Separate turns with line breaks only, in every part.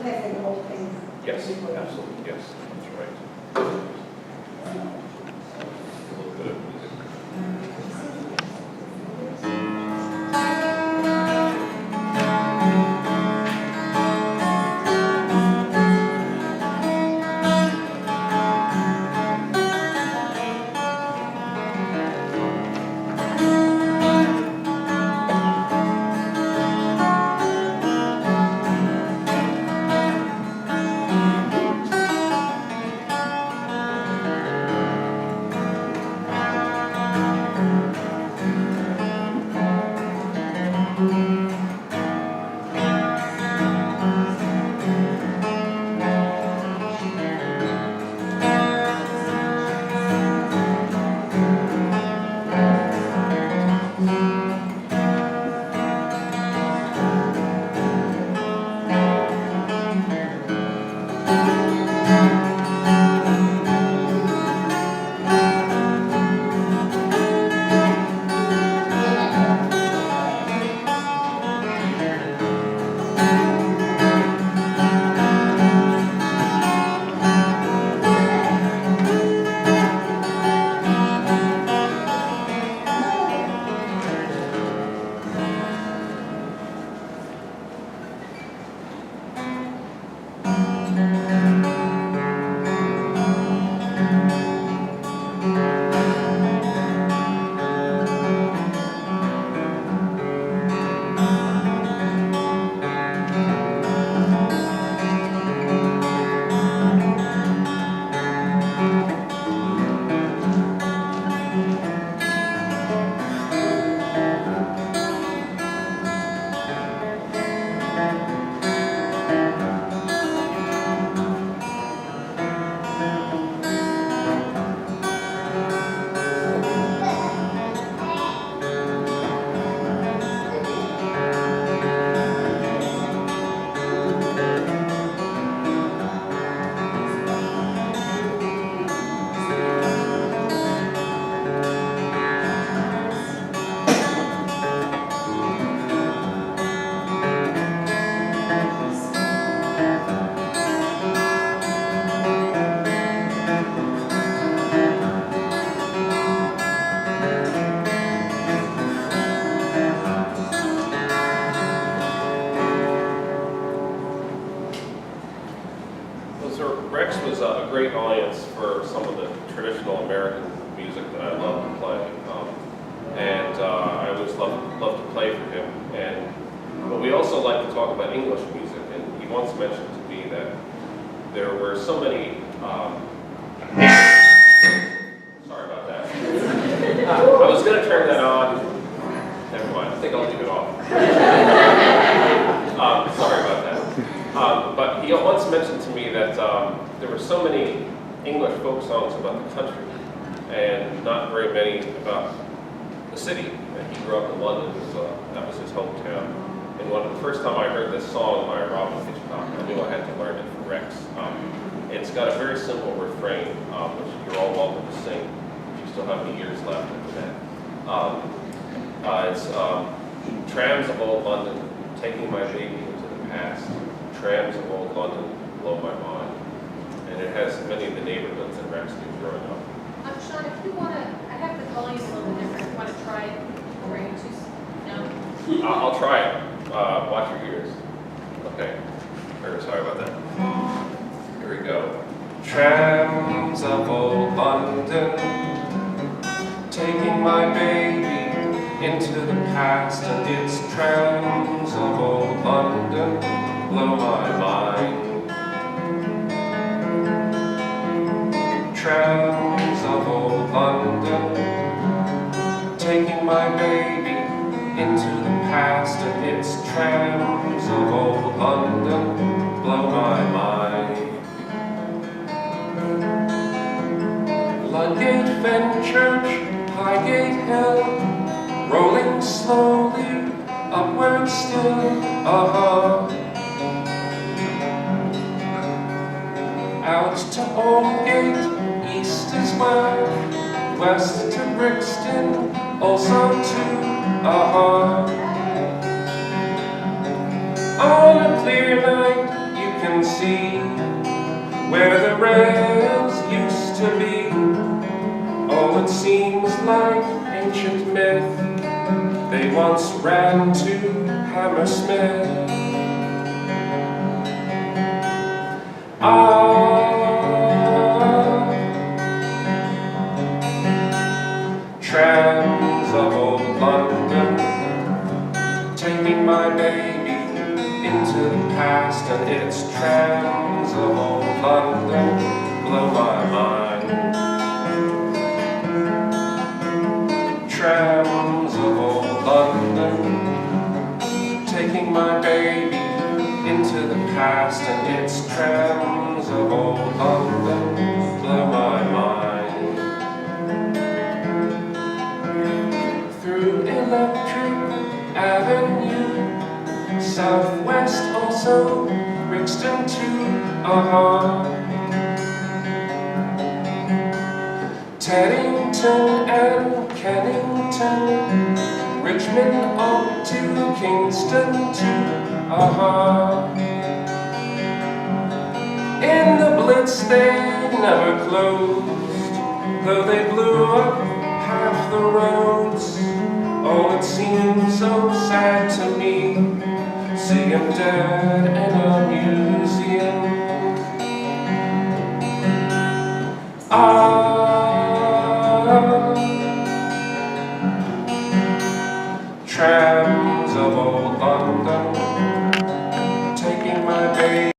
passing the whole thing.
Yes, absolutely, yes, that's right. A little bit of music. Rex was a great audience for some of the traditional American music that I love to play. I always love to play for him. But we also like to talk about English music, and he once mentioned to me that there were so many, sorry about that. I was going to turn that on. Never mind, I think I'll leave it off. Sorry about that. But he once mentioned to me that there were so many English folk songs about the country and not very many about the city. And he grew up in London, so that was his hometown. And when the first time I heard this song by Robin Hitchcock, I knew I had to learn it for Rex. It's got a very simple refrain, which you're all welcome to sing if you still have any years left after that. It's Trams of Old London, taking my baby into the past. Trams of Old London blow my mind. And it has many of the neighborhoods that Rex knew growing up.
Sean, if you want to, I have the volume a little bit different. If you want to try it, or are you too, no?
I'll try it. Watch your ears. Okay. Sorry about that. Here we go. Trams of old London, taking my baby into the past, and its trams of old London blow my mind. Trams of old London, taking my baby into the past, and its trams of old London blow my mind. Ludgate, Fenchurch, Highgate Hill, rolling slowly upward still, out to Aldgate, east as well, west to Brixton, also too, On a clear night, you can where the rails used to be. Oh, it seems like ancient myth. They once ran to Hammersmith. Trams of old London, taking my baby into the past, and its trams of old London blow my mind. Trams of old London, taking my baby into the past, and its trams of old London blow my mind. Through Electric Avenue, Southwest also, Brixton to Teddington and Kennington, Richmond up to Kingston to In the Blitz they never closed, though they blew up half the roads. Oh, it seems so sad to me, see him dead in a museum. Trams of old London, taking my baby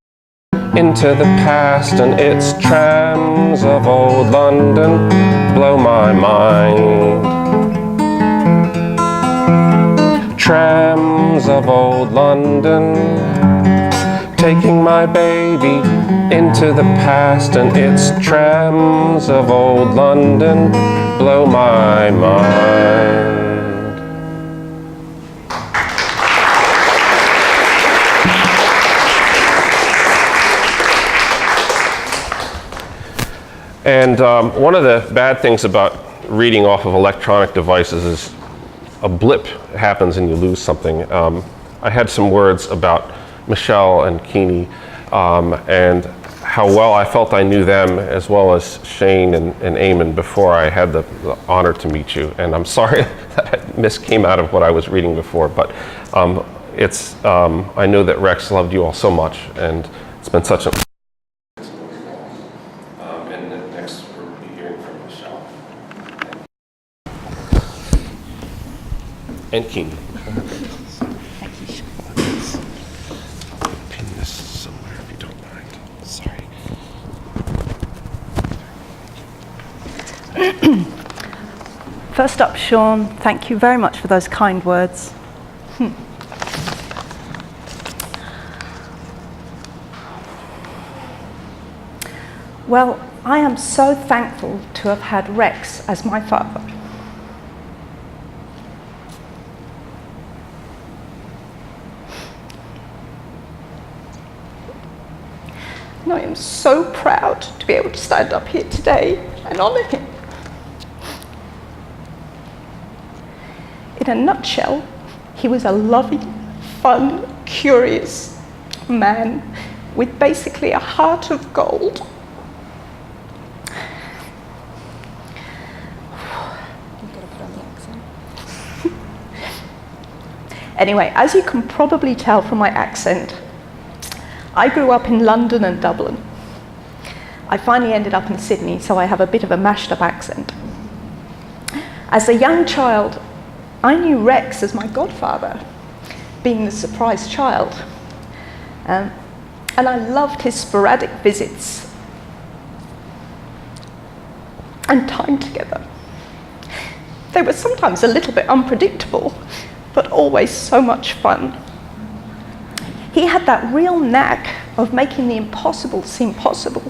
into the past, and its trams of old London blow my mind. Trams of old London, taking my baby into the past, and its trams of old London blow my mind. And one of the bad things about reading off of electronic devices is a blip happens and you lose something. I had some words about Michelle and Keeney and how well I felt I knew them, as well as Shane and Eamon, before I had the honor to meet you. And I'm sorry that miss came out of what I was reading before, but I know that Rex loved you all so much, and it's been such a... And next we'll be hearing from Michelle. And Keeney.
Thank you.
Pin this somewhere if you don't mind. Sorry.
First up, Sean, thank you very much for those kind words. Well, I am so thankful to have had Rex as my father. And I am so proud to be able to stand up here today and honour him. In a nutshell, he was a loving, fun, curious man with basically a heart of gold. Anyway, as you can probably tell from my accent, I grew up in London and Dublin. I finally ended up in Sydney, so I have a bit of a mashed up accent. As a young child, I knew Rex as my godfather, being the surprise child. And I loved his sporadic visits and time together. They were sometimes a little bit unpredictable, but always so much fun. He had that real knack of making the impossible seem possible.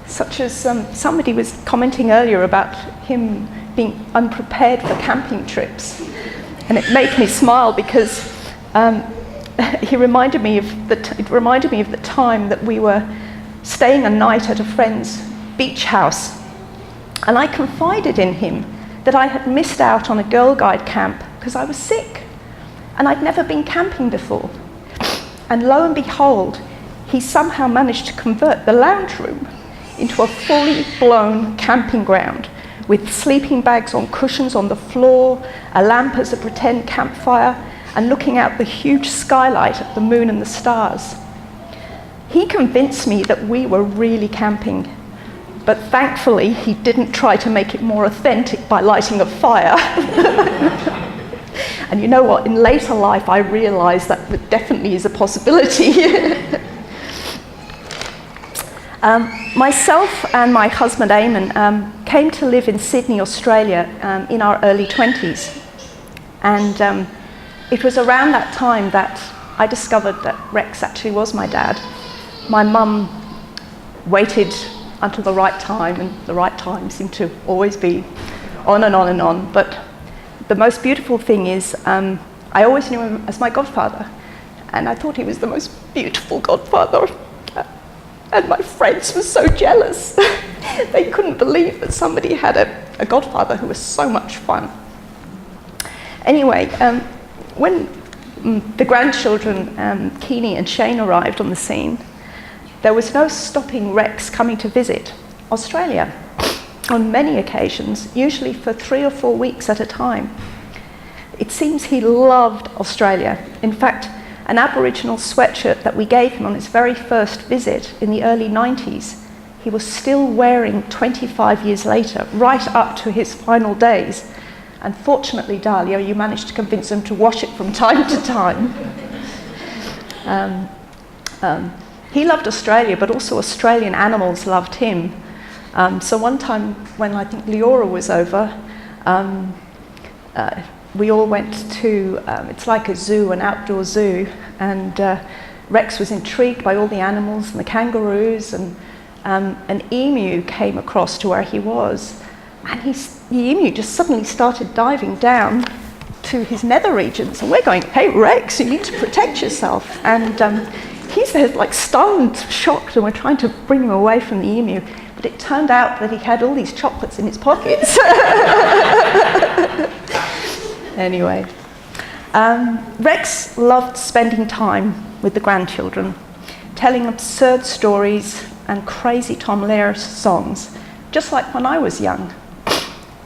Such as somebody was commenting earlier about him being unprepared for camping trips. And it made me smile because it reminded me of the time that we were staying a night at a friend's beach house. And I confided in him that I had missed out on a Girl Guide camp because I was sick and I'd never been camping before. And lo and behold, he somehow managed to convert the lounge room into a fully blown camping ground with sleeping bags on cushions on the floor, a lamp as a pretend campfire, and looking out the huge skylight at the moon and the stars. He convinced me that we were really camping, but thankfully he didn't try to make it more authentic by lighting a fire. And you know what, in later life I realised that definitely is a possibility. Myself and my husband Eamon came to live in Sydney, Australia in our early 20s. And it was around that time that I discovered that Rex actually was my dad. My mum waited until the right time, and the right time seemed to always be on and on and on. But the most beautiful thing is I always knew him as my godfather, and I thought he was the most beautiful godfather. And my friends were so jealous. They couldn't believe that somebody had a godfather who was so much fun. Anyway, when the grandchildren, Keeney and Shane, arrived on the scene, there was no stopping Rex coming to visit Australia on many occasions, usually for 3 or 4 weeks at a time. It seems he loved Australia. In fact, an Aboriginal sweatshirt that we gave him on his very first visit in the early 90s, he was still wearing 25 years later, right up to his final days. And fortunately, Dahlia, you managed to convince him to wash it from time to time. He loved Australia, but also Australian animals loved him. So one time when I think Leora was over, we all went to, it's like a zoo, an outdoor zoo, and Rex was intrigued by all the animals and the kangaroos, and an emu came across to where he was, and the emu just suddenly started diving down to his nether regions, and we're going, hey Rex, you need to protect yourself. And he's there like stunned, shocked, and we're trying to bring him away from the emu, but it turned out that he had all these chocolates in his pockets. Anyway, Rex loved spending time with the grandchildren, telling absurd stories and crazy Tom Lehrer songs, just like when I was young.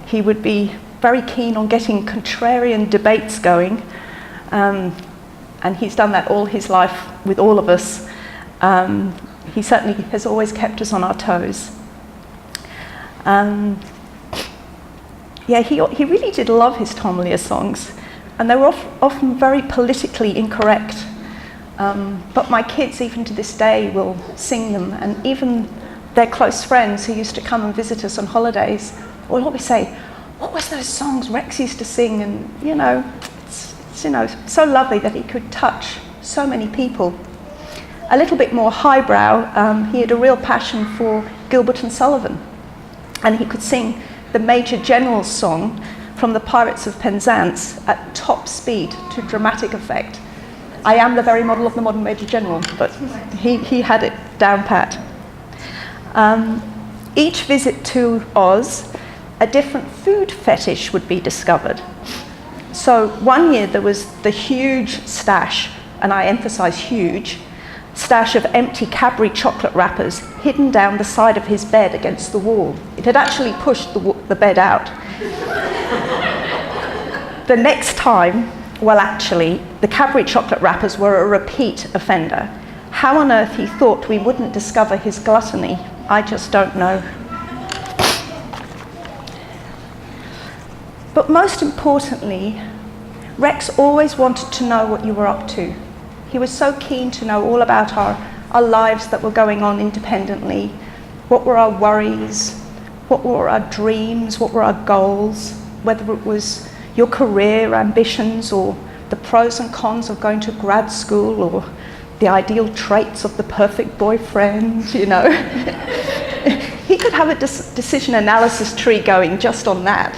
He would be very keen on getting contrarian debates going, and he's done that all his life with all of us. He certainly has always kept us on our toes. Yeah, he really did love his Tom Lehrer songs, and they were often very politically incorrect. But my kids, even to this day, will sing them, and even their close friends who used to come and visit us on holidays will always say, what was those songs Rex used to sing? And it's so lovely that he could touch so many people. A little bit more highbrow, he had a real passion for Gilbert and Sullivan, and he could sing the Major General's song from the Pirates of Penzance at top speed to dramatic effect. I am the very model of the modern Major General, but he had it down pat. Each visit to Oz, a different food fetish would be discovered. So one year there was the huge stash, and I emphasize huge, stash of empty Cadbury chocolate wrappers hidden down the side of his bed against the wall. It had actually pushed the bed out. The next time, well actually, the Cadbury chocolate wrappers were a repeat offender. How on earth he thought we wouldn't discover his gluttony, I just don't know. But most importantly, Rex always wanted to know what you were up to. He was so keen to know all about our lives that were going on independently. What were our worries? What were our dreams? What were our goals? Whether it was your career ambitions, or the pros and cons of going to grad school, or the ideal traits of the perfect boyfriend, He could have a decision analysis tree going just on that.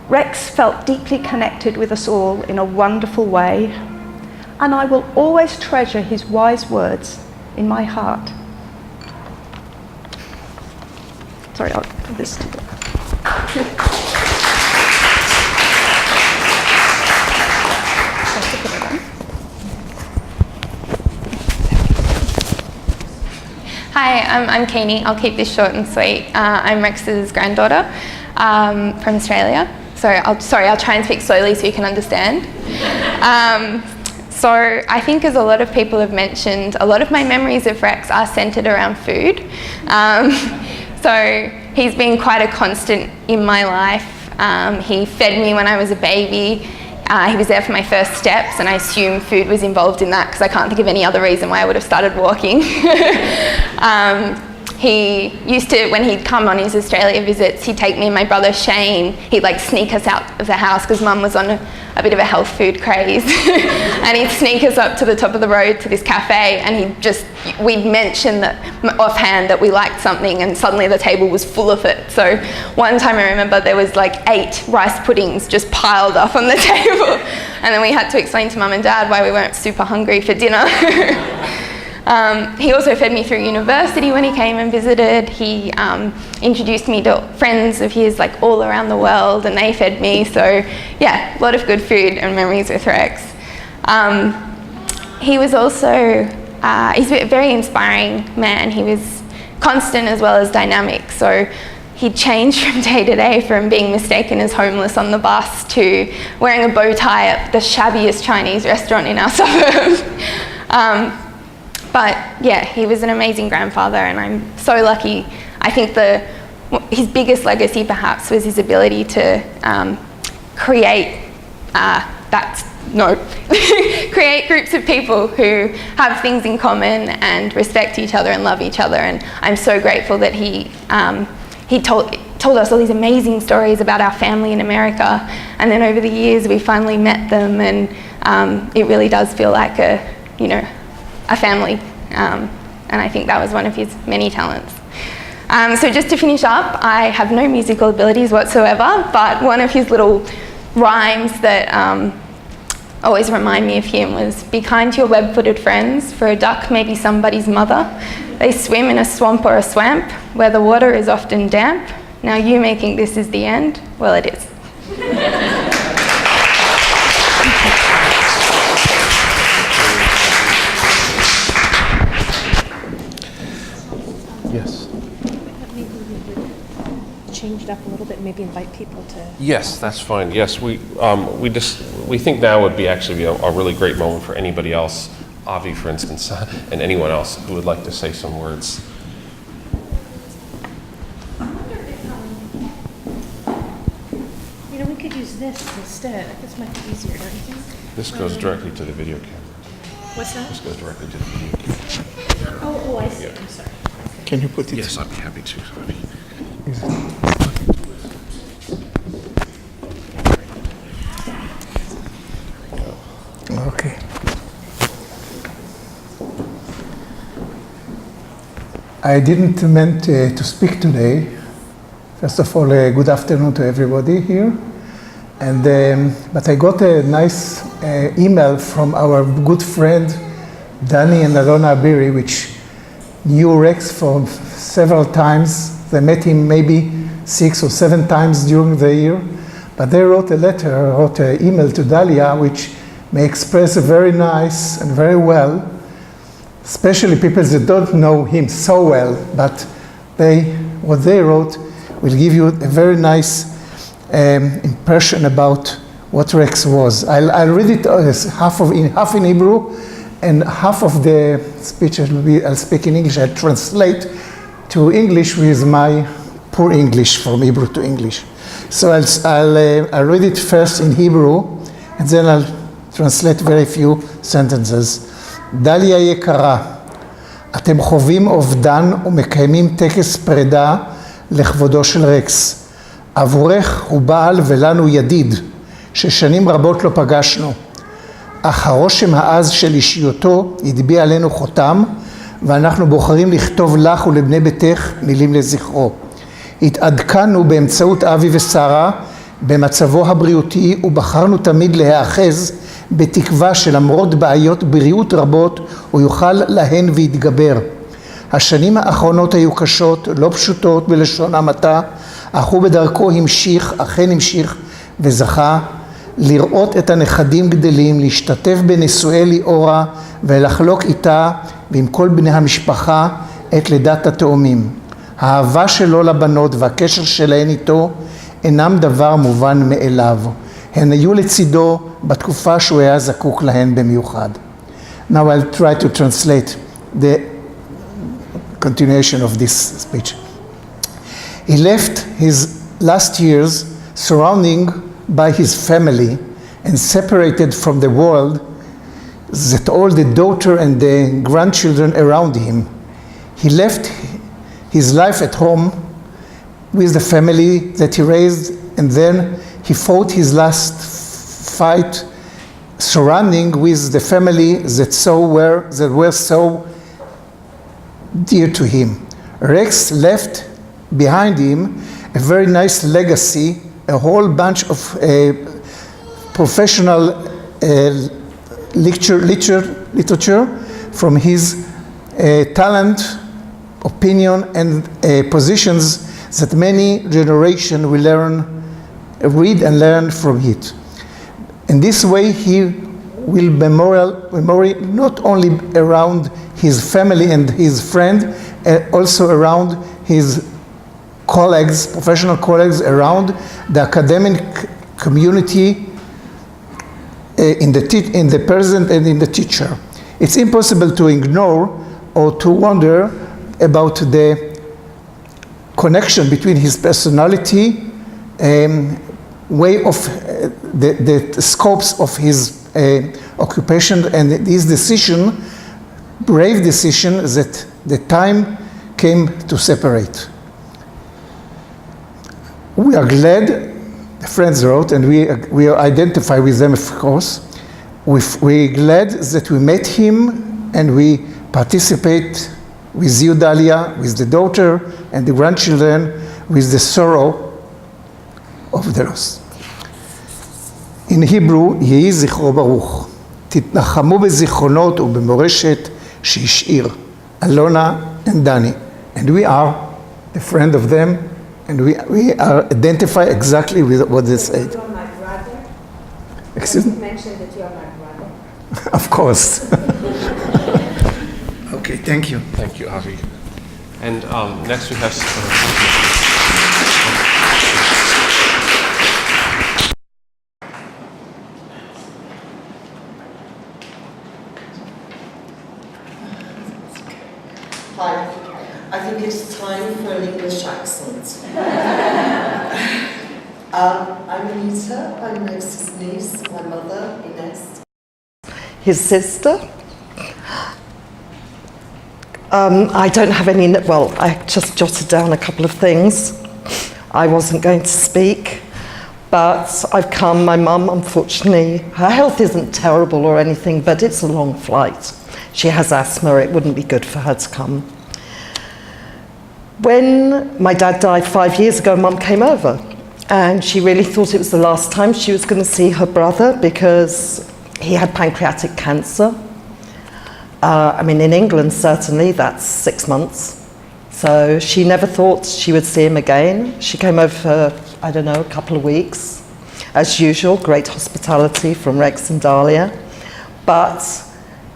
Rex felt deeply connected with us all in a wonderful way, and I will always treasure his wise words in my heart. Sorry, I'll put this to the
Hi, I'm Keeney. I'll keep this short and sweet. I'm Rex's granddaughter from Australia. So I'll try and speak slowly so you can understand. So I think, as a lot of people have mentioned, a lot of my memories of Rex are centred around food. So he's been quite a constant in my life. He fed me when I was a baby. He was there for my first steps, and I assume food was involved in that because I can't think of any other reason why I would have started walking. He used to, when he'd come on his Australia visits, he'd take me and my brother Shane. He'd like sneak us out of the house because Mum was on a bit of a health food craze. And he'd sneak us up to the top of the road to this cafe, and we'd mention that offhand that we liked something, and suddenly the table was full of it. So one time I remember there was like 8 rice puddings just piled up on the table. And then we had to explain to Mum and Dad why we weren't super hungry for dinner. He also fed me through university when he came and visited. He introduced me to friends of his like all around the world, and they fed me. So yeah, a lot of good food and memories with Rex. He was also, he's a very inspiring man. He was constant as well as dynamic. So he changed from day to day, from being mistaken as homeless on the bus to wearing a bow tie at the shabbiest Chinese restaurant in our suburb. But yeah, he was an amazing grandfather, and I'm so lucky. I think his biggest legacy perhaps was his ability to create create groups of people who have things in common and respect each other and love each other. And I'm so grateful that he told us all these amazing stories about our family in America, and then over the years we finally met them, and it really does feel like a family, and I think that was one of his many talents. So just to finish up, I have no musical abilities whatsoever, but one of his little rhymes that always remind me of him was, "Be kind to your web-footed friends, for a duck may be somebody's mother. They swim in a swamp or a swamp, where the water is often damp. Now you may think this is the end. Well, it is."
Yes.
Maybe we would change it up a little bit, maybe invite people to.
Yes, that's fine. Yes, we think now would be actually a really great moment for anybody else, Avi, for instance, and anyone else who would like to say some words.
We could use this instead. This might be easier, don't you think?
This goes directly to the video camera.
What's that?
This goes directly to the video camera.
Oh, I see. I'm sorry.
Can you put it?
Yes, I'd be happy to.
Okay. I didn't meant to speak today. First of all, good afternoon to everybody here. But I got a nice email from our good friend Danny and Alona Abiri, which knew Rex for several times. They met him maybe 6 or 7 times during the year. But they wrote an email to Dalia, which may express very nice and very well, especially people that don't know him so well, but what they wrote will give you a very nice impression about what Rex was. I'll read it half in Hebrew, and half of the speech I'll speak in English. I'll translate to English with my poor English from Hebrew to English. So I'll read it first in Hebrew, and then I'll translate very few sentences. דליה יקרה, אתם חווים אובדן ומקיימים טקס פרידה לכבודו של רקס. עבורך הוא בעל ולנו ידיד, ששנים רבות לא פגשנו. אך הרושם העז של אישיותו הטביע עלינו חותם, ואנחנו בוחרים לכתוב לך ולבני ביתך מילים לזכרו. התעדכנו באמצעות אבי ושרה במצבו הבריאותי, ובחרנו תמיד להיאחז בתקווה שלמרות בעיות בריאות רבות הוא יוכל להן ויתגבר. השנים האחרונות היו קשות, לא פשוטות בלשון המעטה, אך הוא בדרכו אכן המשיך וזכה לראות את הנכדים גדלים, להשתתף בנישואי ליאורה ולחלוק איתה ועם כל בני המשפחה את לידת התאומים. האהבה שלו לבנות והקשר שלהן איתו אינם דבר מובן מאליו. הן היו לצידו בתקופה שהוא היה זקוק להן במיוחד. Now I'll try to translate the continuation of this speech. He left his last years surrounding by his family and separated from the world that all the daughter and the grandchildren around him. He left his life at home with the family that he raised, and then he fought his last fight surrounding with the family that were so dear to him. Rex left behind him a very nice legacy, a whole bunch of professional literature from his talent, opinion, and positions that many generations will read and learn from it. In this way, he will memory not only around his family and his friend, also around his colleagues, professional colleagues, around the academic community, in the present and in the teacher. It's impossible to ignore or to wonder about the connection between his personality, way of the scopes of his occupation, and his decision, brave decision, that the time came to separate. We are glad, the friends wrote, and we identify with them, of course. We're glad that we met him and we participate with you, Dalia, with the daughter and the grandchildren, with the sorrow of the loss. In Hebrew, יהי זכרו ברוך. תתנחמו בזיכרונות ובמורשת שהשאיר. Alona and Dani. And we are the friend of them, and we are identify exactly with what they said.
You are my brother.
Excuse me?
You mentioned that you are my brother.
Of course. Okay, thank you.
Thank you, Avi. And next we have...
Hi, I think it's time for an English accent. I'm Anita, I'm Rex's niece, my mother, Ines. His sister. I don't have any, well, I just jotted down a couple of things. I wasn't going to speak, but I've come. My mum, unfortunately, her health isn't terrible or anything, but it's a long flight. She has asthma, it wouldn't be good for her to come. When my dad died 5 years ago, Mum came over, and she really thought it was the last time she was going to see her brother because he had pancreatic cancer. I mean, in England, certainly, that's 6 months. So she never thought she would see him again. She came over for, I don't know, a couple of weeks. As usual, great hospitality from Rex and Dalia. But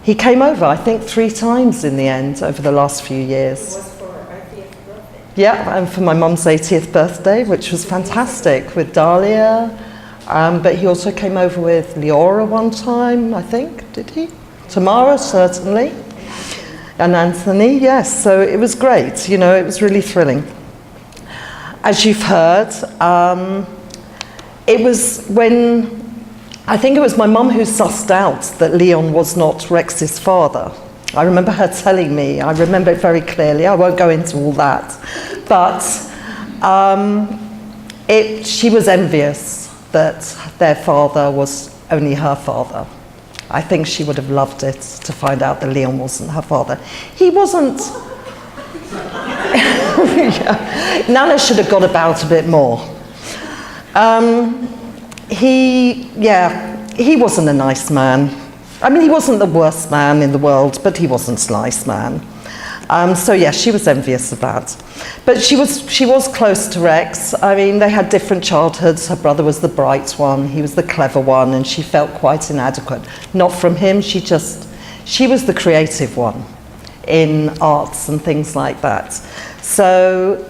he came over, I think, 3 times in the end over the last few years.
It was for our 80th birthday.
Yeah, and for my mum's 80th birthday, which was fantastic, with Dalia. But he also came over with Leora one time, I think, did he? Tamara, certainly. And Anthony, yes, so it was great, you know, it was really thrilling. As you've heard, it was when, I think it was my mum who sussed out that Leon was not Rex's father. I remember her telling me, I remember it very clearly, I won't go into all that, but she was envious that their father was only her father. I think she would have loved it to find out that Leon wasn't her father. He wasn't... Yeah. Nana should have got about a bit more. He wasn't a nice man. I mean, he wasn't the worst man in the world, but he wasn't a nice man. So yeah, she was envious of that. But she was close to Rex. I mean, they had different childhoods. Her brother was the bright one, he was the clever one, and she felt quite inadequate. Not from him, she was the creative one. in arts and things like that. So,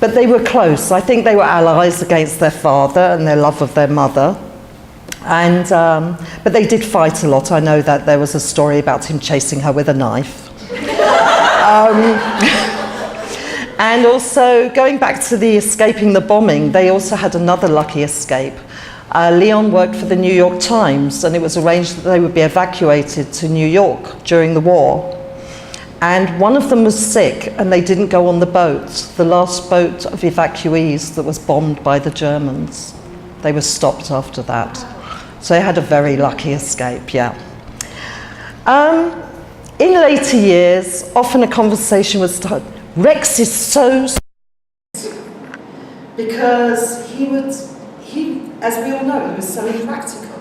but they were close. I think they were allies against their father and their love of their mother. And, but they did fight a lot. I know that there was a story about him chasing her with a knife. And also, going back to the escaping the bombing, they also had another lucky escape. Leon worked for the New York Times, and it was arranged that they would be evacuated to New York during the war. And one of them was sick, and they didn't go on the boat, the last boat of evacuees that was bombed by the Germans. They were stopped after that. So they had a very lucky escape, yeah. In later years, often a conversation was started. Rex is so because he, as we all know, he was so impractical.